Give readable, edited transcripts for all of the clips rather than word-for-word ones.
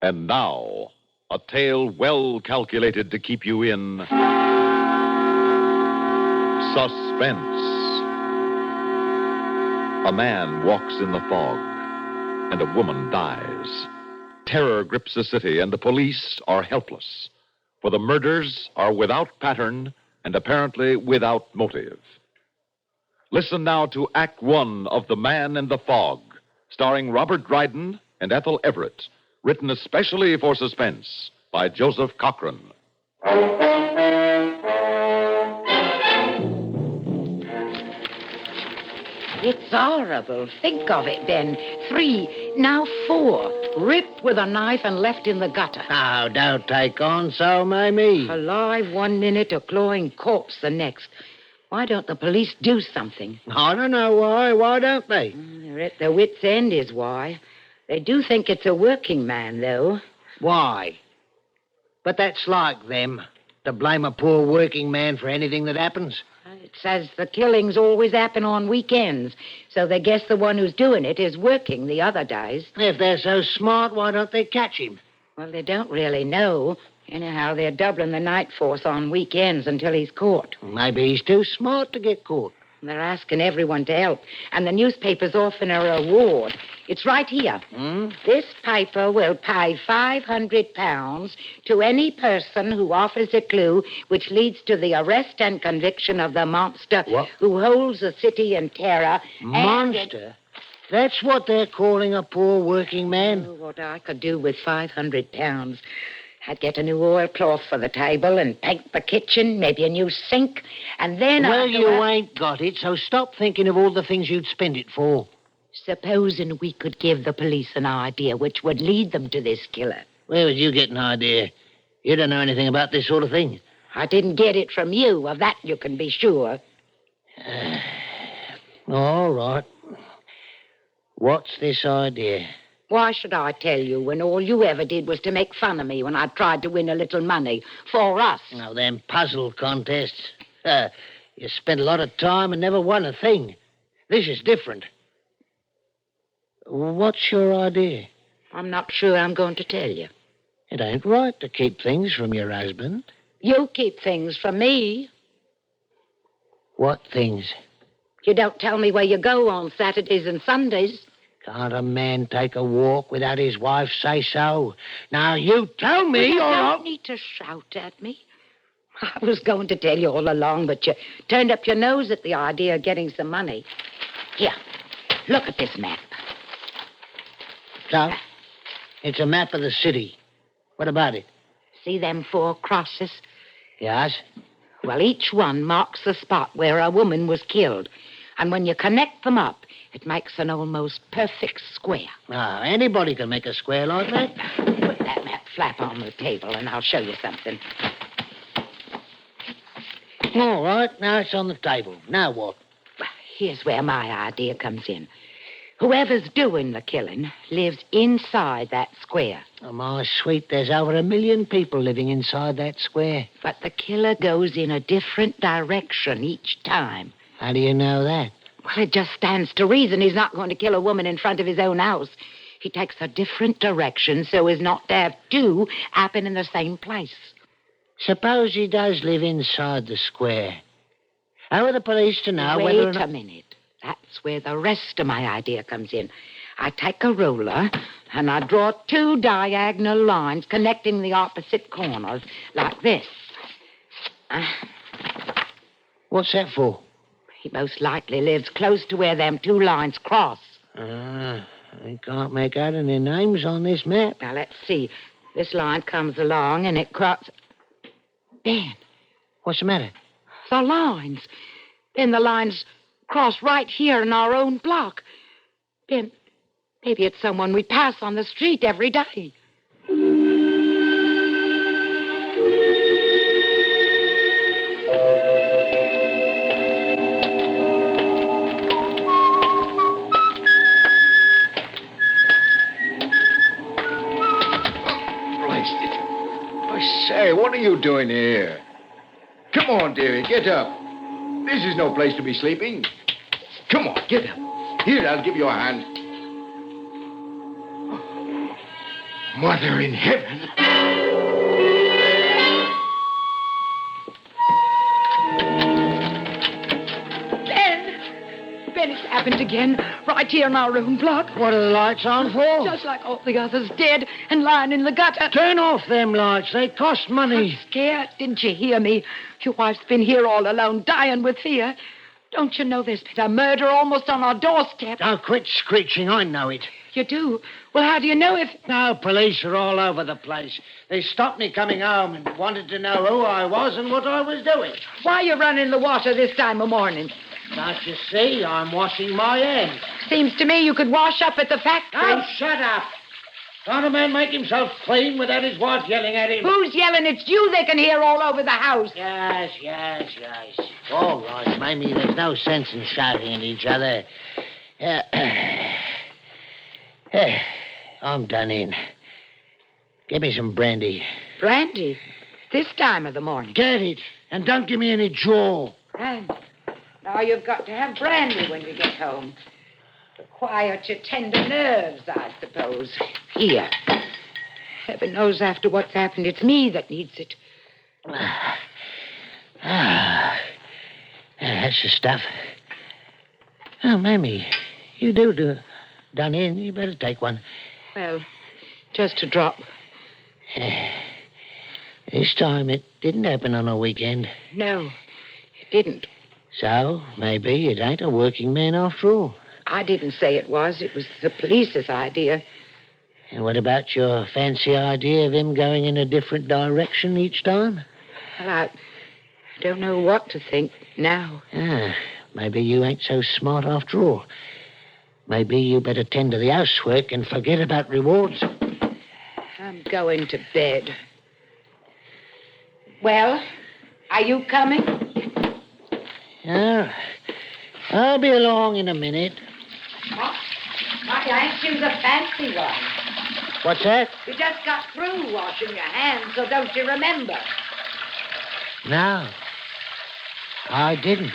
And now, a tale well calculated to keep you in suspense. A man walks in the fog, and a woman dies. Terror grips the city, and the police are helpless. For the murders are without pattern and apparently without motive. Listen now to Act One of The Man in the Fog, starring Robert Dryden and Ethel Everett, written especially for suspense by Joseph Cochran. It's horrible. Think of it, Ben. 3, now 4. Ripped with a knife and left in the gutter. Oh, don't take on so, Mamie. Alive one minute, a clawing corpse the next. Why don't the police do something? I don't know why. Why don't they? They're at their wits' end is why. They do think it's a working man, though. Why? But that's like them, to blame a poor working man for anything that happens. It says the killings always happen on weekends, so they guess the one who's doing it is working the other days. If they're so smart, why don't they catch him? Well, they don't really know. Anyhow, they're doubling the night force on weekends until he's caught. Maybe he's too smart to get caught. They're asking everyone to help, and the newspaper's offering a reward. It's right here. This paper will pay £500 to any person who offers a clue which leads to the arrest and conviction of the monster who holds the city in terror. Monster? That's what they're calling a poor working man? Oh, what I could do with £500. I'd get a new oilcloth for the table and paint the kitchen, maybe a new sink, and then Well, you ain't got it, so stop thinking of all the things you'd spend it for. Supposing we could give the police an idea which would lead them to this killer. Where would you get an idea? You don't know anything about this sort of thing. I didn't get it from you, of that you can be sure. All right. What's this idea? Why should I tell you when all you ever did was to make fun of me when I tried to win a little money for us? Oh, them puzzle contests. You spent a lot of time and never won a thing. This is different. What's your idea? I'm not sure I'm going to tell you. It ain't right to keep things from your husband. You keep things from me. What things? You don't tell me where you go on Saturdays and Sundays. Can't a man take a walk without his wife say so? Now, you tell me, You or don't need to shout at me. I was going to tell you all along, but you turned up your nose at the idea of getting some money. Here, look at this map. So? It's a map of the city. What about it? See them 4 crosses? Yes? Well, each one marks the spot where a woman was killed. And when you connect them up, it makes an almost perfect square. Ah, anybody can make a square like that. Put that map flap on the table and I'll show you something. All right, now it's on the table. Now what? Here's where my idea comes in. Whoever's doing the killing lives inside that square. Oh, my sweet, there's over 1 million people living inside that square. But the killer goes in a different direction each time. How do you know that? Well, it just stands to reason he's not going to kill a woman in front of his own house. He takes a different direction so as not to have 2 happen in the same place. Suppose he does live inside the square. How are the police to know whether or Wait not... a minute. That's where the rest of my idea comes in. I take a ruler and I draw 2 diagonal lines connecting the opposite corners, like this. What's that for? He most likely lives close to where them 2 lines cross. I can't make out any names on this map. Now, let's see. This line comes along and it crosses... Ben, What's the matter? the lines. Ben, the lines cross right here in our own block. Ben, maybe it's someone we pass on the street every day. Say, what are you doing here? Come on, dearie, get up. This is no place to be sleeping. Come on, get up. Here, I'll give you a hand. Mother in heaven. Ben, it's happened again. Right here in our own block. What are the lights on for? Just like all the others, dead and lying in the gutter. Turn off them lights. They cost money. I'm scared. Didn't you hear me? Your wife's been here all alone, dying with fear. Don't you know there's been a murder almost on our doorstep? Now, quit screeching. I know it. You do? Well, how do you know if... No, police are all over the place. They stopped me coming home and wanted to know who I was and what I was doing. Why are you running the water this time of morning? Can't you see? I'm washing my hands. Seems to me you could wash up at the factory. Oh, shut up. Can't a man make himself clean without his wife yelling at him? Who's yelling? It's you they can hear all over the house. Yes. All right, Mamie, there's no sense in shouting at each other. I'm done in. Give me some brandy. Brandy? This time of the morning? Get it, and don't give me any jaw. Brandy. Now you've got to have brandy when you get home. To quiet your tender nerves, I suppose. Here. Heaven knows after what's happened, it's me that needs it. That's the stuff. Oh, Mamie, you do done in. You better take one. Well, just a drop. This time it didn't happen on a weekend. No, it didn't. So, maybe it ain't a working man after all. I didn't say it was. It was the police's idea. And what about your fancy idea of him going in a different direction each time? Well, I don't know what to think now. Maybe you ain't so smart after all. Maybe you better tend to the housework and forget about rewards. I'm going to bed. Well, are you coming? I'll be along in a minute. What? My answer's a fancy one. What's that? You just got through washing your hands, so don't you remember? No, I didn't.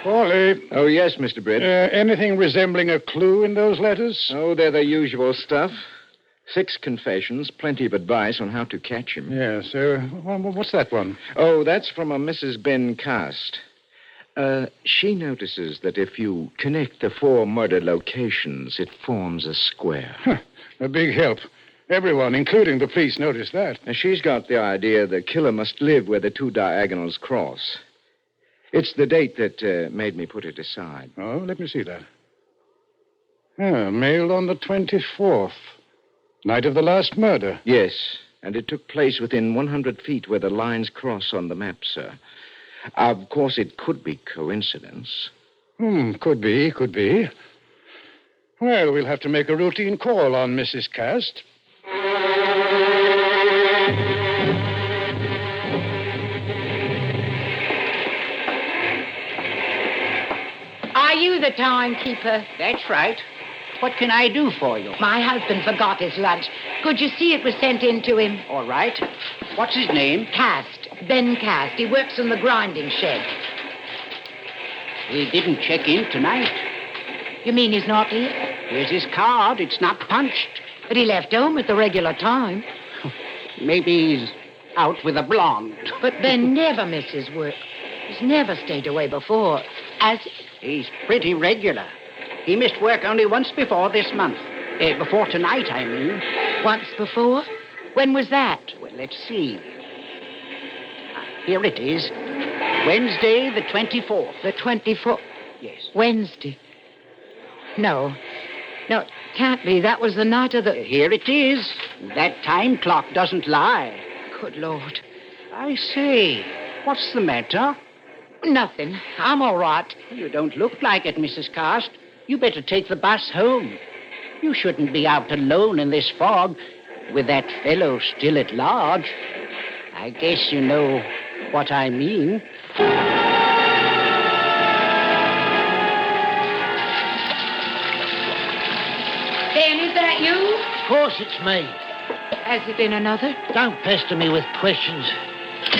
Paulie, Oh, yes, Mr. Britt. anything resembling a clue in those letters? Oh, they're the usual stuff. 6 confessions, plenty of advice on how to catch him. Yes. What's that one? Oh, that's from a Mrs. Ben Cast. She notices that if you connect the 4 murder locations, it forms a square. A big help. Everyone, including the police, noticed that. Now, she's got the idea the killer must live where the 2 diagonals cross. It's the date that made me put it aside. Oh, let me see that. Mailed on the 24th. Night of the last murder. Yes, and it took place within 100 feet where the lines cross on the map, sir. Of course, it could be coincidence. Could be. Well, we'll have to make a routine call on Mrs. Cast. Are you the timekeeper? That's right. What can I do for you? My husband forgot his lunch. Could you see it was sent in to him? All right. What's his name? Cast. Ben Cast. He works in the grinding shed. He didn't check in tonight. You mean he's not here? Here's his card. It's not punched. But he left home at the regular time. Maybe he's out with a blonde. But Ben never misses work. He's never stayed away before. He's pretty regular. He missed work only once before this month. Before tonight, I mean. Once before? When was that? Well, let's see. Here it is. Wednesday, the 24th. The 24th? Yes. Wednesday. No, it can't be. That was the night of the... Here it is. That time clock doesn't lie. Good Lord. I say, what's the matter? Nothing. I'm all right. You don't look like it, Mrs. Cast. You better take the bus home. You shouldn't be out alone in this fog with that fellow still at large. I guess you know what I mean. Ben, is that you? Of course it's me. Has there been another? Don't pester me with questions.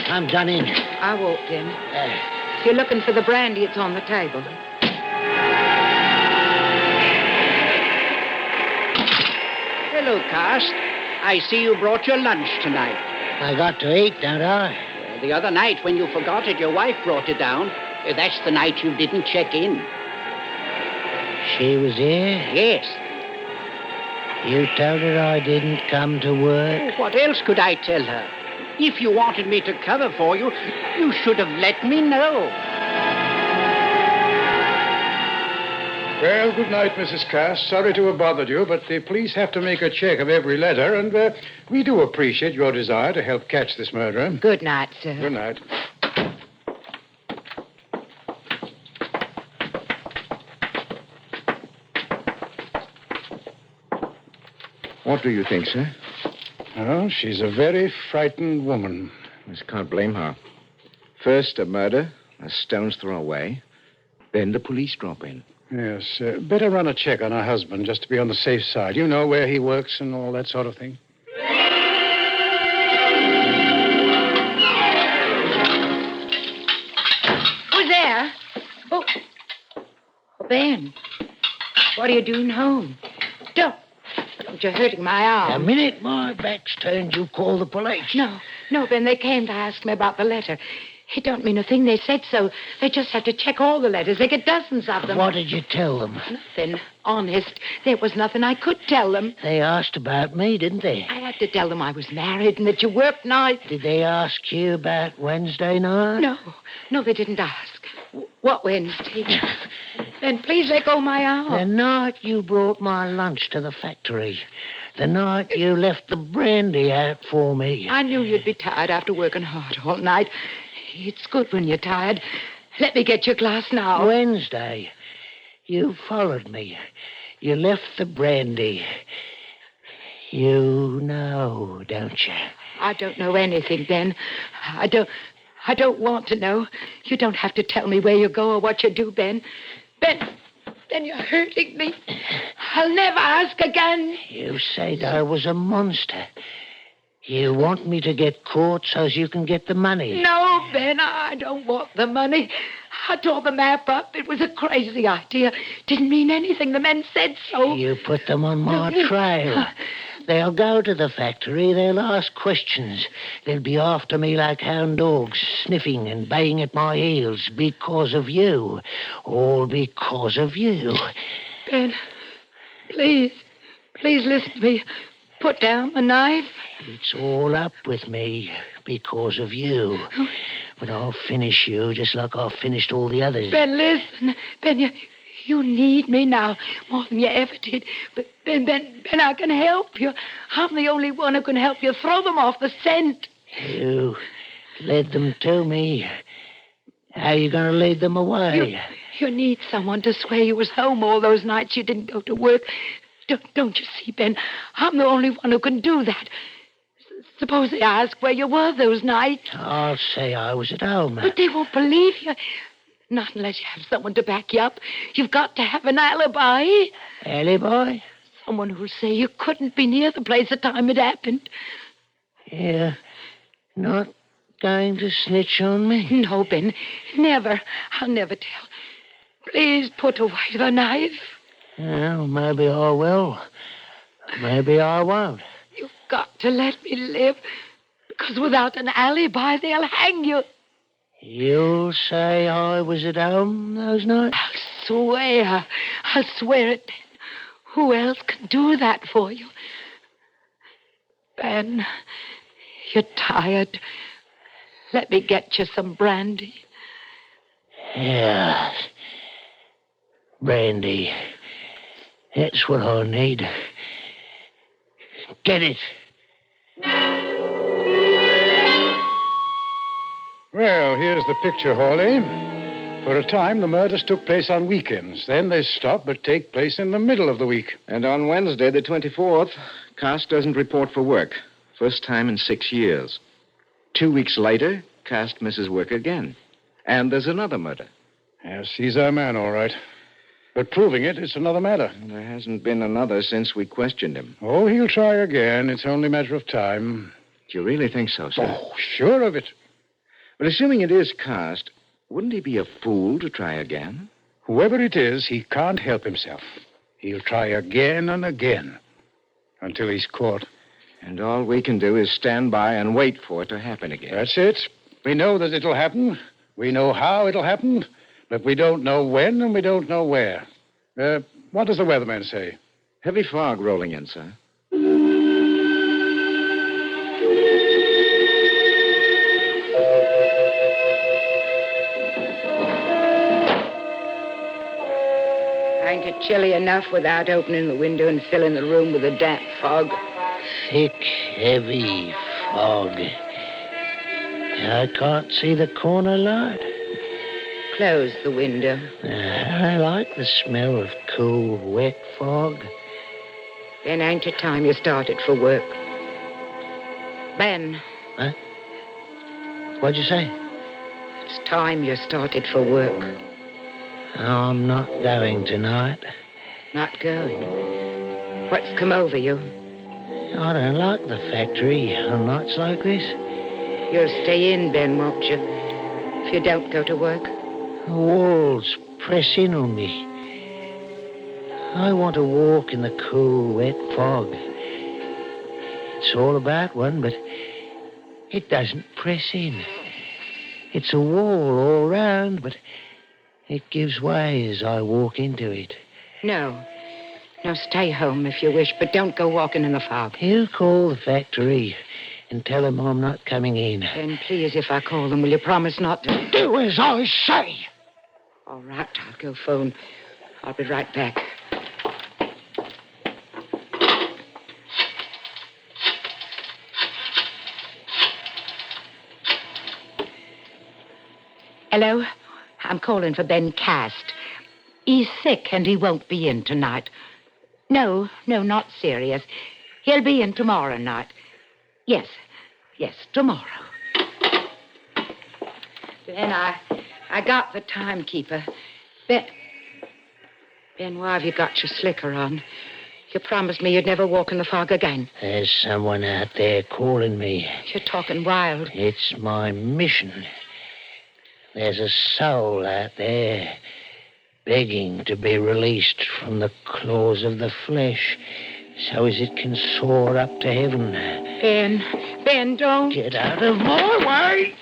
I'm done in. I walked in. If you're looking for the brandy, it's on the table. Cast. I see you brought your lunch tonight. I got to eat, don't I? Well, the other night when you forgot it, your wife brought it down. That's the night you didn't check in. She was here? Yes. You told her I didn't come to work? What else could I tell her? If you wanted me to cover for you, you should have let me know. Well, good night, Mrs. Cass. Sorry to have bothered you, but the police have to make a check of every letter, and we do appreciate your desire to help catch this murderer. Good night, sir. Good night. What do you think, sir? Oh, she's a very frightened woman. I can't blame her. First a murder, a stone's throw away. Then the police drop in. Yes, better run a check on her husband just to be on the safe side. You know where he works and all that sort of thing. Who's there? Oh, Ben. What are you doing home? Don't you're hurting my arm. The minute my back's turned, you call the police. No, Ben, they came to ask me about the letter. It don't mean a thing. They said so. They just have to check all the letters. They get dozens of them. What did you tell them? Nothing. Honest. There was nothing I could tell them. They asked about me, didn't they? I had to tell them I was married and that you worked nights. Did they ask you about Wednesday night? No, they didn't ask. What Wednesday? Then please let go my arm. The night you brought my lunch to the factory. The night you left the brandy out for me. I knew you'd be tired after working hard all night. It's good when you're tired. Let me get your glass now. Wednesday. You followed me. You left the brandy. You know, don't you? I don't know anything, Ben. I don't want to know. You don't have to tell me where you go or what you do, Ben. Ben, you're hurting me. I'll never ask again. You said I was a monster. You want me to get caught so you can get the money? No, Ben, I don't want the money. I tore the map up. It was a crazy idea. Didn't mean anything. The men said so. You put them on my trail. They'll go to the factory. They'll ask questions. They'll be after me like hound dogs, sniffing and baying at my heels because of you. All because of you. Ben, please listen to me. Put down the knife. It's all up with me because of you. But I'll finish you just like I've finished all the others. Ben, listen. Ben, you need me now more than you ever did. But Ben, I can help you. I'm the only one who can help you throw them off the scent. You led them to me. How are you going to lead them away? You need someone to swear you was home all those nights you didn't go to work. Don't you see, Ben? I'm the only one who can do that. Suppose they ask where you were those nights. I'll say I was at home. But they won't believe you. Not unless you have someone to back you up. You've got to have an alibi. Alibi? Someone who'll say you couldn't be near the place the time it happened. Yeah. Not going to snitch on me? No, Ben. Never. I'll never tell. Please put away the knife. Well, maybe I will. Maybe I won't. You've got to let me live. Because without an alibi, they'll hang you. You'll say I was at home those nights? I'll swear it, Ben. Who else can do that for you? Ben, you're tired. Let me get you some brandy. Yeah. Brandy. That's what I need. Get it. Well, here's the picture, Hawley. For a time, the murders took place on weekends. Then they stop but take place in the middle of the week. And on Wednesday, the 24th, Cast doesn't report for work. First time in 6 years. 2 weeks later, Cast misses work again. And there's another murder. Yes, he's our man, all right. But proving it, it's another matter. There hasn't been another since we questioned him. Oh, he'll try again. It's only a matter of time. Do you really think so, sir? Oh, sure of it. But assuming it is Cast, wouldn't he be a fool to try again? Whoever it is, he can't help himself. He'll try again and again. until he's caught. And all we can do is stand by and wait for it to happen again. That's it. We know that it'll happen. We know how it'll happen, but we don't know when and we don't know where. What does the weatherman say? Heavy fog rolling in, sir. Ain't it chilly enough without opening the window and filling the room with a damp fog? Thick, heavy fog. I can't see the corner light. Close the window. I like the smell of cool, wet fog. Then ain't it time you started for work? Ben. Huh? What'd you say? It's time you started for work. I'm not going tonight. Not going? What's come over you? I don't like the factory on nights like this. You'll stay in, Ben, won't you? If you don't go to work. The walls press in on me. I want to walk in the cool, wet fog. It's all about one, but it doesn't press in. It's a wall all round, but it gives way as I walk into it. No. No, stay home if you wish, but don't go walking in the fog. You call the factory and tell them I'm not coming in. Ben, please, if I call them, will you promise not to? Do as I say. All right, I'll go phone. I'll be right back. Hello? I'm calling for Ben Cast. He's sick and he won't be in tonight. No, not serious. He'll be in tomorrow night. Yes, tomorrow. Ben, I got the timekeeper. Ben, why have you got your slicker on? You promised me you'd never walk in the fog again. There's someone out there calling me. You're talking wild. It's my mission. There's a soul out there begging to be released from the claws of the flesh so as it can soar up to heaven. Ben, don't. Get out of my way!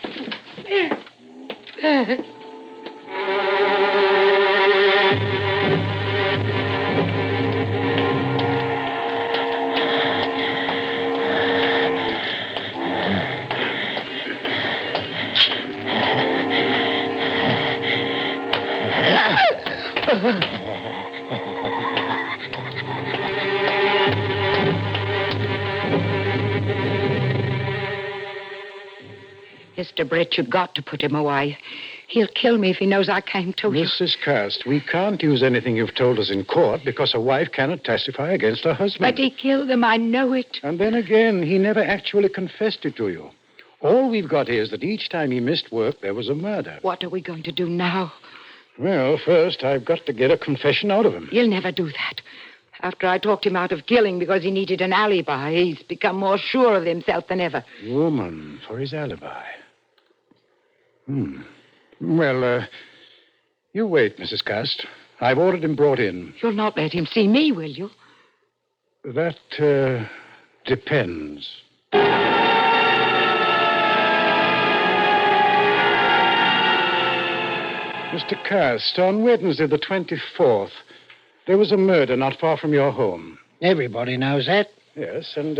Mr. Brett, you've got to put him away. He'll kill me if he knows I came to you. Mrs. Cast, we can't use anything you've told us in court because a wife cannot testify against her husband. But he killed him, I know it. And then again, he never actually confessed it to you. All we've got is that each time he missed work, there was a murder. What are we going to do now? Well, first, I've got to get a confession out of him. You'll never do that. After I talked him out of killing because he needed an alibi, he's become more sure of himself than ever. Woman for his alibi. Well, you wait, Mrs. Cast. I've ordered him brought in. You'll not let him see me, will you? That, depends. Mr. Cast, on Wednesday the 24th, there was a murder not far from your home. Everybody knows that. Yes, and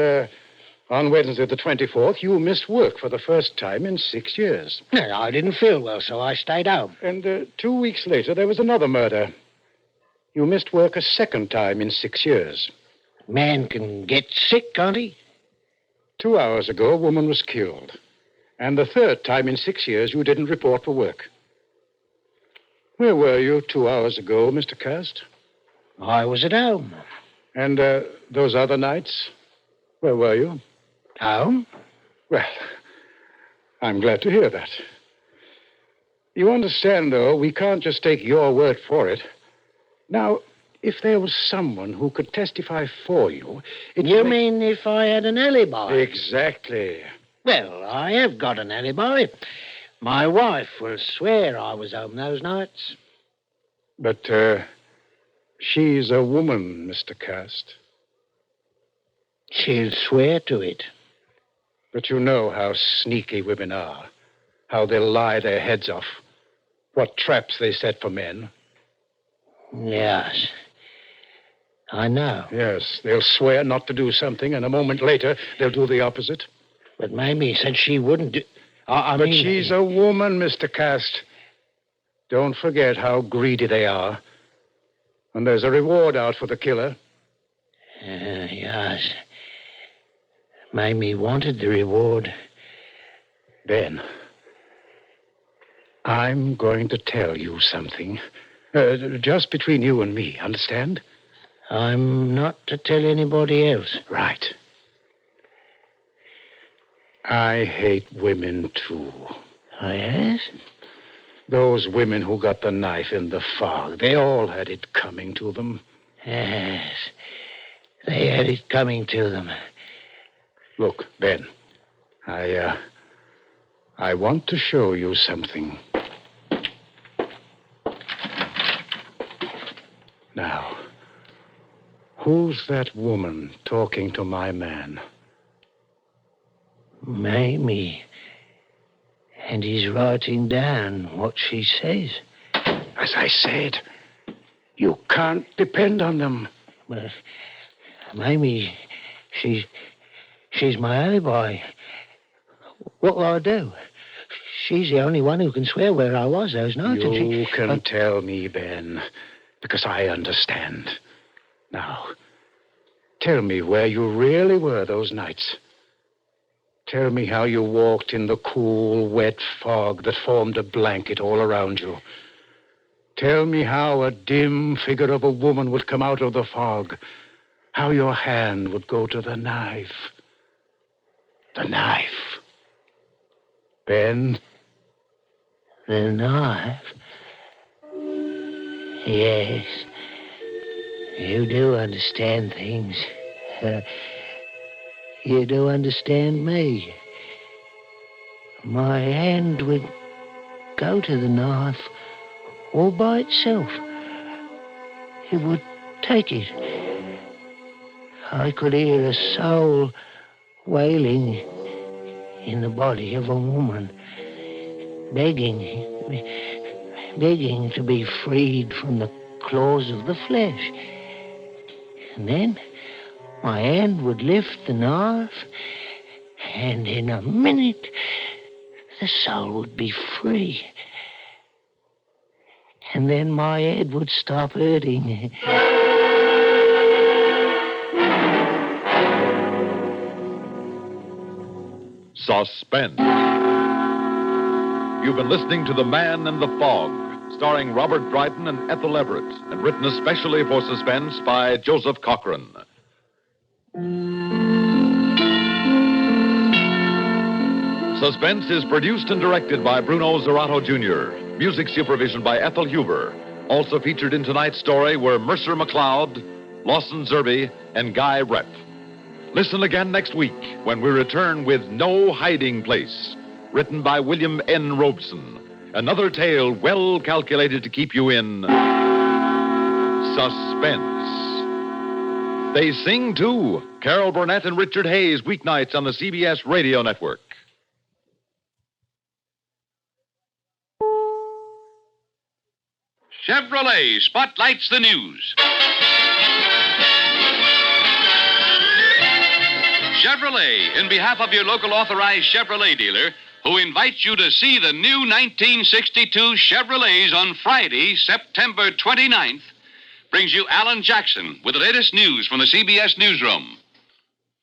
on Wednesday the 24th, you missed work for the first time in 6 years. I didn't feel well, so I stayed home. And 2 weeks later, there was another murder. You missed work a second time in 6 years. Man can get sick, can't he? 2 hours ago, a woman was killed. And the third time in 6 years, you didn't report for work. Where were you 2 hours ago, Mr. Cast? I was at home. And those other nights, where were you? Home? Well, I'm glad to hear that. You understand, though, we can't just take your word for it. Now, if there was someone who could testify for you... You mean if I had an alibi? Exactly. Well, I have got an alibi. My wife will swear I was home those nights. But, she's a woman, Mr. Cast. She'll swear to it. But you know how sneaky women are, how they'll lie their heads off, what traps they set for men. Yes. I know. Yes, they'll swear not to do something, and a moment later, they'll do the opposite. But Mamie said she wouldn't do... But she's a woman, Mr. Cast. Don't forget how greedy they are. And there's a reward out for the killer. Yes. Mamie wanted the reward. Ben, I'm going to tell you something. Just between you and me, understand? I'm not to tell anybody else. Right. I hate women, too. Oh, yes? Those women who got the knife in the fog, they all had it coming to them. Yes. They had it coming to them. Look, Ben, I want to show you something. Now, who's that woman talking to my man? Mamie. And he's writing down what she says. As I said, you can't depend on them. But Mamie, she's my alibi. What will I do? She's the only one who can swear where I was those nights. You can tell me, Ben, because I understand. Now, tell me where you really were those nights. Tell me how you walked in the cool, wet fog that formed a blanket all around you. Tell me how a dim figure of a woman would come out of the fog. How your hand would go to the knife. The knife. Ben? The knife? Yes. You do understand things. You do understand me. My hand would go to the knife all by itself. It would take it. I could hear a soul wailing in the body of a woman, begging to be freed from the claws of the flesh. And then my hand would lift the knife, and in a minute, the soul would be free. And then my head would stop hurting. Suspense. You've been listening to The Man in the Fog, starring Robert Dryden and Ethel Everett, and written especially for Suspense by Joseph Cochran. Suspense is produced and directed by Bruno Zerato Jr. Music supervision by Ethel Huber. Also featured in tonight's story were Mercer McLeod, Lawson Zerby, and Guy Rep. Listen again next week when we return with No Hiding Place, written by William N. Robeson. Another tale well calculated to keep you in suspense. They sing, too. Carol Burnett and Richard Hayes, weeknights on the CBS Radio Network. Chevrolet spotlights the news. Chevrolet, in behalf of your local authorized Chevrolet dealer, who invites you to see the new 1962 Chevrolets on Friday, September 29th, brings you Alan Jackson with the latest news from the CBS newsroom.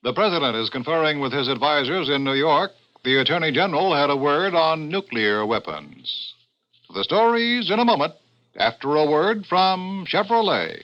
The president is conferring with his advisors in New York. The attorney general had a word on nuclear weapons. The stories in a moment, after a word from Chevrolet.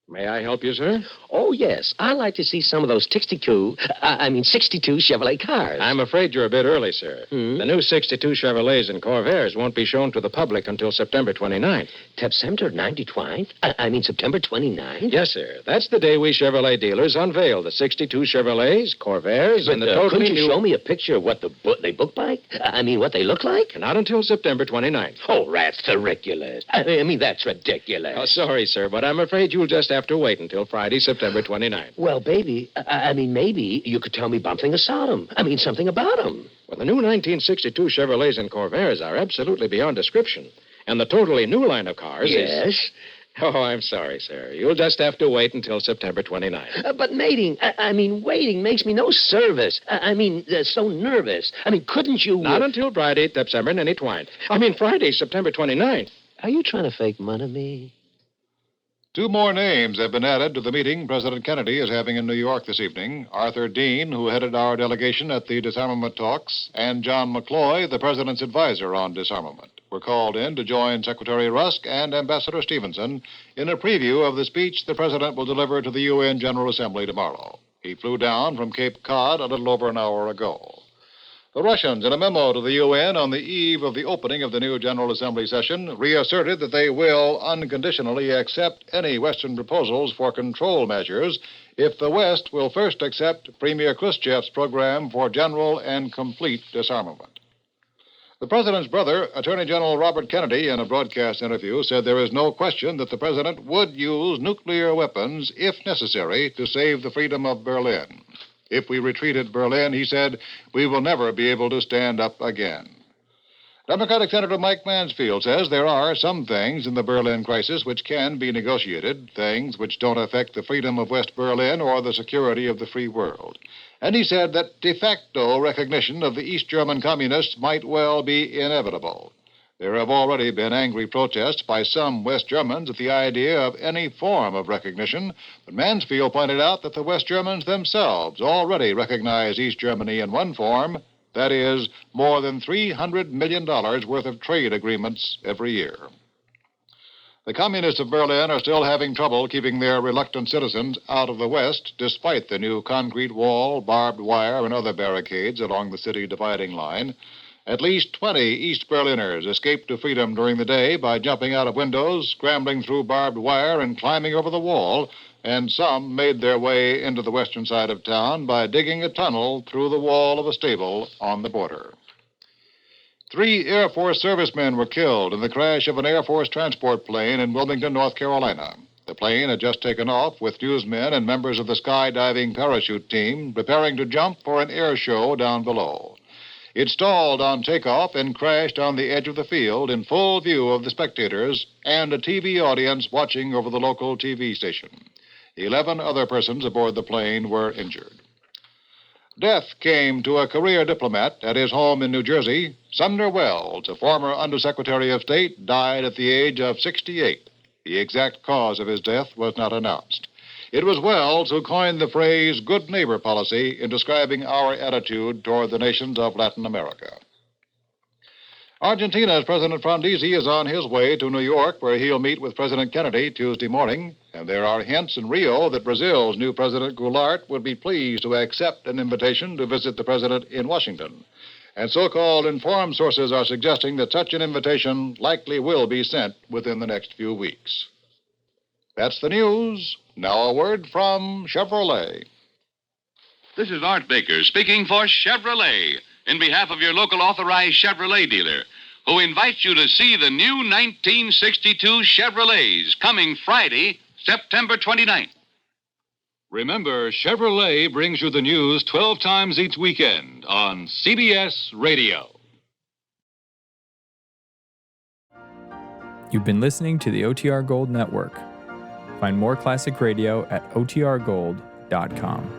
May I help you, sir? Oh, yes. I'd like to see some of those 62 Chevrolet cars. I'm afraid you're a bit early, sir. The new 62 Chevrolets and Corvairs won't be shown to the public until September 29th. September 29th? September 29th? Yes, sir. That's the day we Chevrolet dealers unveil the 62 Chevrolets, Corvairs, and the totally couldn't you new... show me a picture of what they look like? What they look like? Not until September 29th. Oh, that's ridiculous. That's ridiculous. Oh, sorry, sir, but I'm afraid you'll just have have to wait until Friday, September 29th. Well, baby, maybe you could tell me something something about them. Well, the new 1962 Chevrolets and Corvairs are absolutely beyond description. And the totally new line of cars is... Yes? Oh, I'm sorry, sir. You'll just have to wait until September 29th. But waiting makes me no service. So nervous. Couldn't you... Not until Friday, September 29th. Friday, September 29th. Are you trying to fake money me? 2 more names have been added to the meeting President Kennedy is having in New York this evening. Arthur Dean, who headed our delegation at the disarmament talks, and John McCloy, the president's advisor on disarmament, were called in to join Secretary Rusk and Ambassador Stevenson in a preview of the speech the president will deliver to the UN General Assembly tomorrow. He flew down from Cape Cod a little over an hour ago. The Russians, in a memo to the UN on the eve of the opening of the new General Assembly session, reasserted that they will unconditionally accept any Western proposals for control measures if the West will first accept Premier Khrushchev's program for general and complete disarmament. The president's brother, Attorney General Robert Kennedy, in a broadcast interview, said there is no question that the president would use nuclear weapons, if necessary, to save the freedom of Berlin. If we retreat at Berlin, he said, we will never be able to stand up again. Democratic Senator Mike Mansfield says there are some things in the Berlin crisis which can be negotiated, things which don't affect the freedom of West Berlin or the security of the free world. And he said that de facto recognition of the East German communists might well be inevitable. There have already been angry protests by some West Germans at the idea of any form of recognition, but Mansfield pointed out that the West Germans themselves already recognize East Germany in one form, that is, more than $300 million worth of trade agreements every year. The communists of Berlin are still having trouble keeping their reluctant citizens out of the West, despite the new concrete wall, barbed wire, and other barricades along the city dividing line. At least 20 East Berliners escaped to freedom during the day by jumping out of windows, scrambling through barbed wire, and climbing over the wall, and some made their way into the western side of town by digging a tunnel through the wall of a stable on the border. 3 Air Force servicemen were killed in the crash of an Air Force transport plane in Wilmington, North Carolina. The plane had just taken off with newsmen and members of the skydiving parachute team preparing to jump for an air show down below. It stalled on takeoff and crashed on the edge of the field in full view of the spectators and a TV audience watching over the local TV station. 11 other persons aboard the plane were injured. Death came to a career diplomat at his home in New Jersey. Sumner Wells, a former Undersecretary of State, died at the age of 68. The exact cause of his death was not announced. It was Wells who coined the phrase good neighbor policy in describing our attitude toward the nations of Latin America. Argentina's President Frondizi is on his way to New York, where he'll meet with President Kennedy Tuesday morning. And there are hints in Rio that Brazil's new President Goulart would be pleased to accept an invitation to visit the president in Washington. And so-called informed sources are suggesting that such an invitation likely will be sent within the next few weeks. That's the news. Now a word from Chevrolet. This is Art Baker speaking for Chevrolet in behalf of your local authorized Chevrolet dealer, who invites you to see the new 1962 Chevrolets coming Friday, September 29th. Remember, Chevrolet brings you the news 12 times each weekend on CBS Radio. You've been listening to the OTR Gold Network. Find more classic radio at otrgold.com.